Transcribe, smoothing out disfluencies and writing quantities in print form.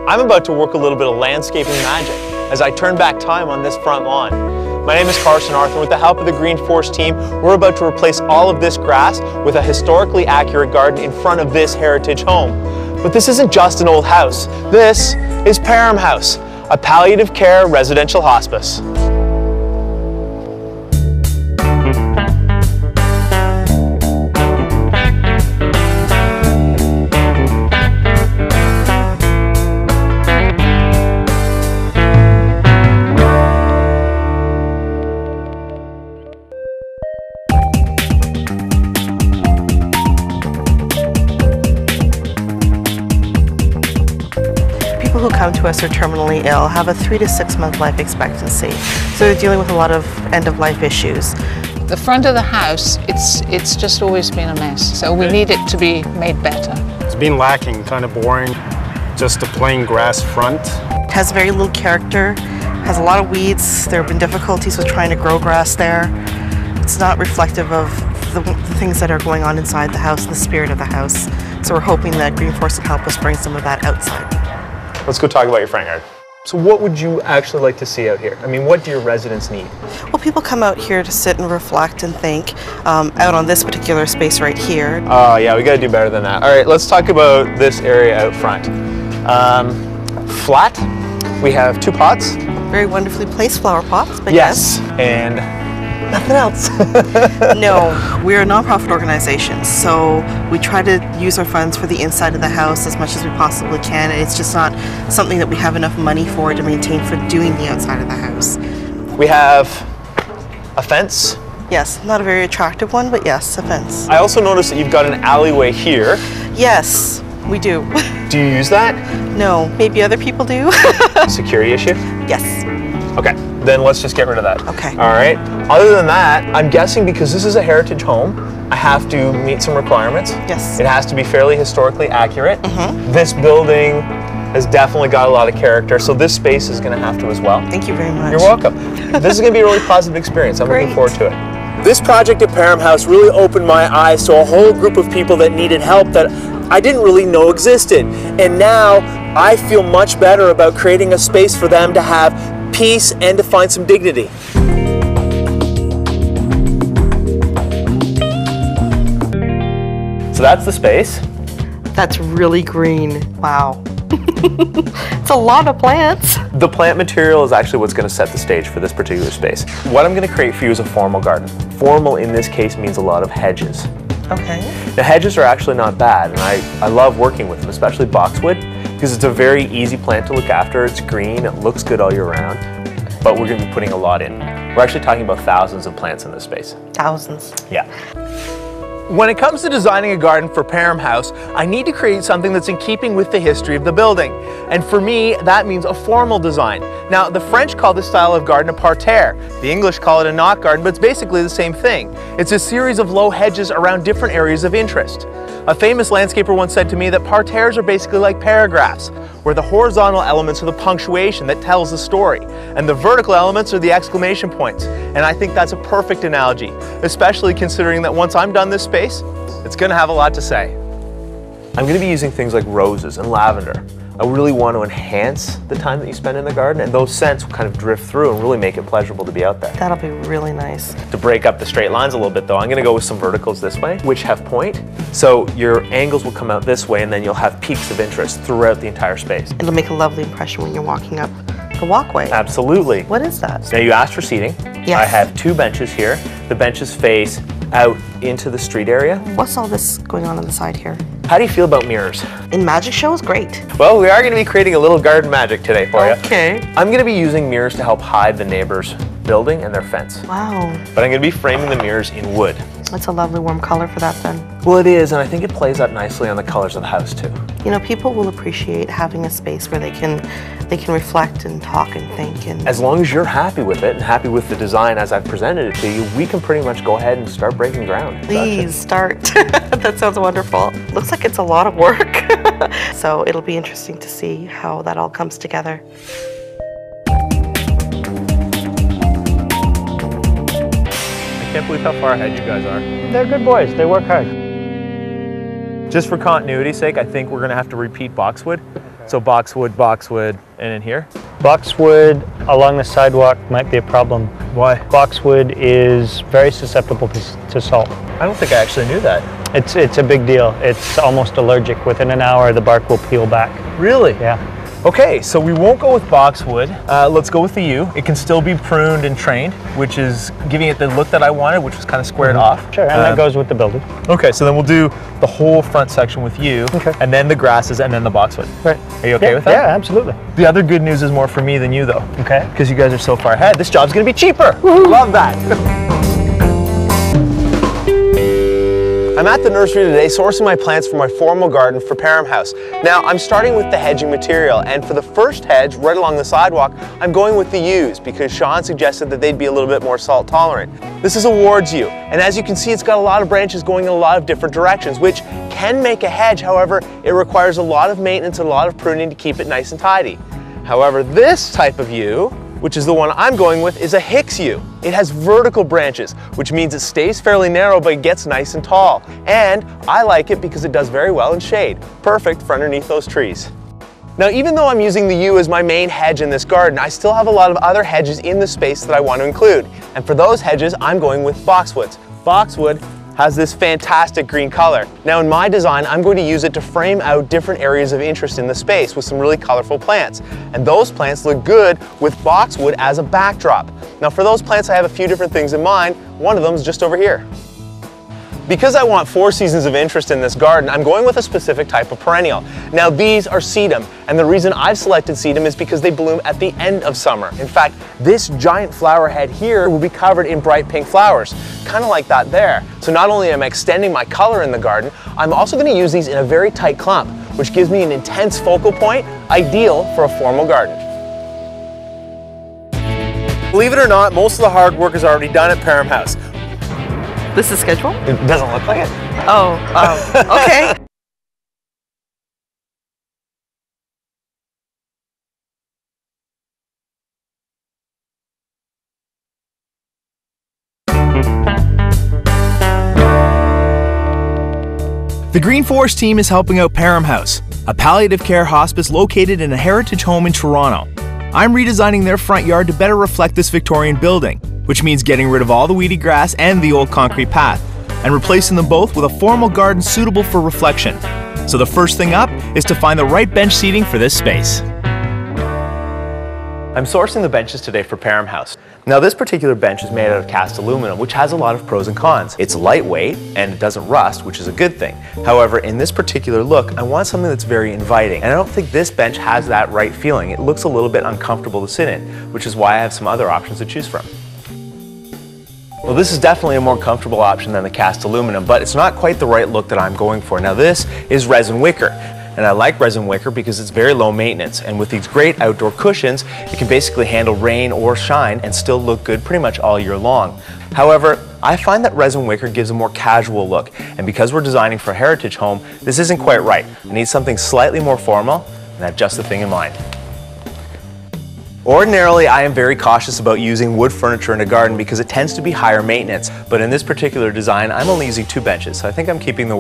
I'm about to work a little bit of landscaping magic as I turn back time on this front lawn. My name is Carson Arthur, and with the help of the Green Force team, we're about to replace all of this grass with a historically accurate garden in front of this heritage home. But this isn't just an old house. This is Parham House, a palliative care residential hospice. People who come to us are terminally ill, have a 3 to 6 month life expectancy. So they're dealing with a lot of end-of-life issues. The front of the house, it's just always been a mess. So we need it to be made better. It's been lacking, kind of boring, just a plain grass front. It has very little character, has a lot of weeds. There have been difficulties with trying to grow grass there. It's not reflective of the things that are going on inside the house, the spirit of the house. So we're hoping that Green Force will help us bring some of that outside. Let's go talk about your front yard. So what would you actually like to see out here? I mean, what do your residents need? Well, people come out here to sit and reflect and think, out on this particular space right here. Oh yeah, we gotta do better than that. All right, let's talk about this area out front. Flat, we have 2 pots. Very wonderfully placed flower pots, but yes. And nothing else. No, we're a nonprofit organization, so we try to use our funds for the inside of the house as much as we possibly can. It's just not something that we have enough money for to maintain for doing the outside of the house. We have a fence. Yes, not a very attractive one, but yes, a fence. I also noticed that you've got an alleyway here. Yes, we do. Do you use that? No, maybe other people do. Security issue? Yes. Okay, then let's just get rid of that. Okay. All right. Other than that, I'm guessing because this is a heritage home, I have to meet some requirements. Yes. It has to be fairly historically accurate. Mm-hmm. This building has definitely got a lot of character, so this space is going to have to as well. Thank you very much. You're welcome. This is going to be a really positive experience. I'm Great. looking forward to it. This project at Parham House really opened my eyes to a whole group of people that needed help that I didn't really know existed. And now I feel much better about creating a space for them to have peace and to find some dignity. So that's the space. That's really green. Wow. It's a lot of plants. The plant material is actually what's going to set the stage for this particular space. What I'm going to create for you is a formal garden. Formal in this case means a lot of hedges. Okay. The hedges are actually not bad, and I love working with them, especially boxwood, because it's a very easy plant to look after. It's green, it looks good all year round, but we're going to be putting a lot in. We're actually talking about thousands of plants in this space. Thousands. Yeah. When it comes to designing a garden for Parham House, I need to create something that's in keeping with the history of the building. And for me, that means a formal design. Now, the French call this style of garden a parterre. The English call it a knot garden, but it's basically the same thing. It's a series of low hedges around different areas of interest. A famous landscaper once said to me that parterres are basically like paragraphs, where the horizontal elements are the punctuation that tells the story, and the vertical elements are the exclamation points. And I think that's a perfect analogy, especially considering that once I'm done this space, it's going to have a lot to say. I'm going to be using things like roses and lavender. I really want to enhance the time that you spend in the garden, and those scents will kind of drift through and really make it pleasurable to be out there. That'll be really nice. To break up the straight lines a little bit though, I'm going to go with some verticals this way, which have point. So your angles will come out this way, and then you'll have peaks of interest throughout the entire space. It'll make a lovely impression when you're walking up the walkway. Absolutely. What is that? Now you asked for seating. Yes. I have 2 benches here. The benches face out into the street area. What's all this going on the side here? How do you feel about mirrors? In magic shows, great. Well, we are going to be creating a little garden magic today for you. Okay. I'm going to be using mirrors to help hide the neighbor's building and their fence. Wow. But I'm going to be framing the mirrors in wood. That's a lovely warm color for that then. Well, it is, and I think it plays up nicely on the colors of the house too. You know, people will appreciate having a space where they can reflect and talk and think. And as long as you're happy with it and happy with the design as I've presented it to you, we can pretty much go ahead and start breaking ground. Please start. That sounds wonderful. Looks like it's a lot of work. So it'll be interesting to see how that all comes together. I can't believe how far ahead you guys are. They're good boys, they work hard. Just for continuity's sake, I think we're going to have to repeat boxwood. So boxwood, and in here? Boxwood along the sidewalk might be a problem. Why? Boxwood is very susceptible to salt. I don't think I actually knew that. It's a big deal. It's almost allergic. Within an hour, the bark will peel back. Really? Yeah. Okay, so we won't go with boxwood. Let's go with the yew. It can still be pruned and trained, which is giving it the look that I wanted, which was kind of squared off. Sure, and that goes with the building. Okay, so then we'll do the whole front section with yew, and then the grasses, and then the boxwood. Right. Are you okay with that? Yeah, absolutely. The other good news is more for me than you, though. Okay. Because you guys are so far ahead. This job's gonna be cheaper. Love that. I'm at the nursery today sourcing my plants for my formal garden for Parham House. Now, I'm starting with the hedging material, and for the first hedge, right along the sidewalk, I'm going with the yews because Sean suggested that they'd be a little bit more salt tolerant. This is a Ward's yew, and as you can see, it's got a lot of branches going in a lot of different directions, which can make a hedge. However, it requires a lot of maintenance and a lot of pruning to keep it nice and tidy. However, this type of yew, which is the one I'm going with, is a Hicks yew. It has vertical branches, which means it stays fairly narrow, but it gets nice and tall. And I like it because it does very well in shade. Perfect for underneath those trees. Now, even though I'm using the yew as my main hedge in this garden, I still have a lot of other hedges in the space that I want to include. And for those hedges, I'm going with boxwoods. Boxwood has this fantastic green color. Now in my design, I'm going to use it to frame out different areas of interest in the space with some really colorful plants. And those plants look good with boxwood as a backdrop. Now for those plants, I have a few different things in mind. One of them is just over here. Because I want 4 seasons of interest in this garden, I'm going with a specific type of perennial. Now these are sedum, and the reason I've selected sedum is because they bloom at the end of summer. In fact, this giant flower head here will be covered in bright pink flowers, kind of like that there. So not only am I extending my color in the garden, I'm also going to use these in a very tight clump, which gives me an intense focal point, ideal for a formal garden. Believe it or not, most of the hard work is already done at Parham House. This is scheduled? It doesn't look like it. Oh, okay. The Green Forest team is helping out Parham House, a palliative care hospice located in a heritage home in Toronto. I'm redesigning their front yard to better reflect this Victorian building, which means getting rid of all the weedy grass and the old concrete path, and replacing them both with a formal garden suitable for reflection. So the first thing up is to find the right bench seating for this space. I'm sourcing the benches today for Parham House. Now this particular bench is made out of cast aluminum, which has a lot of pros and cons. It's lightweight and it doesn't rust, which is a good thing. However, in this particular look, I want something that's very inviting, and I don't think this bench has that right feeling. It looks a little bit uncomfortable to sit in, which is why I have some other options to choose from. Well, this is definitely a more comfortable option than the cast aluminum, but it's not quite the right look that I'm going for. Now this is resin wicker, and I like resin wicker because it's very low maintenance, and with these great outdoor cushions, it can basically handle rain or shine and still look good pretty much all year long. However, I find that resin wicker gives a more casual look, and because we're designing for a heritage home, this isn't quite right. I need something slightly more formal, and I have just the thing in mind. Ordinarily, I am very cautious about using wood furniture in a garden because it tends to be higher maintenance, but in this particular design, I'm only using 2 benches, so I think I'm keeping the work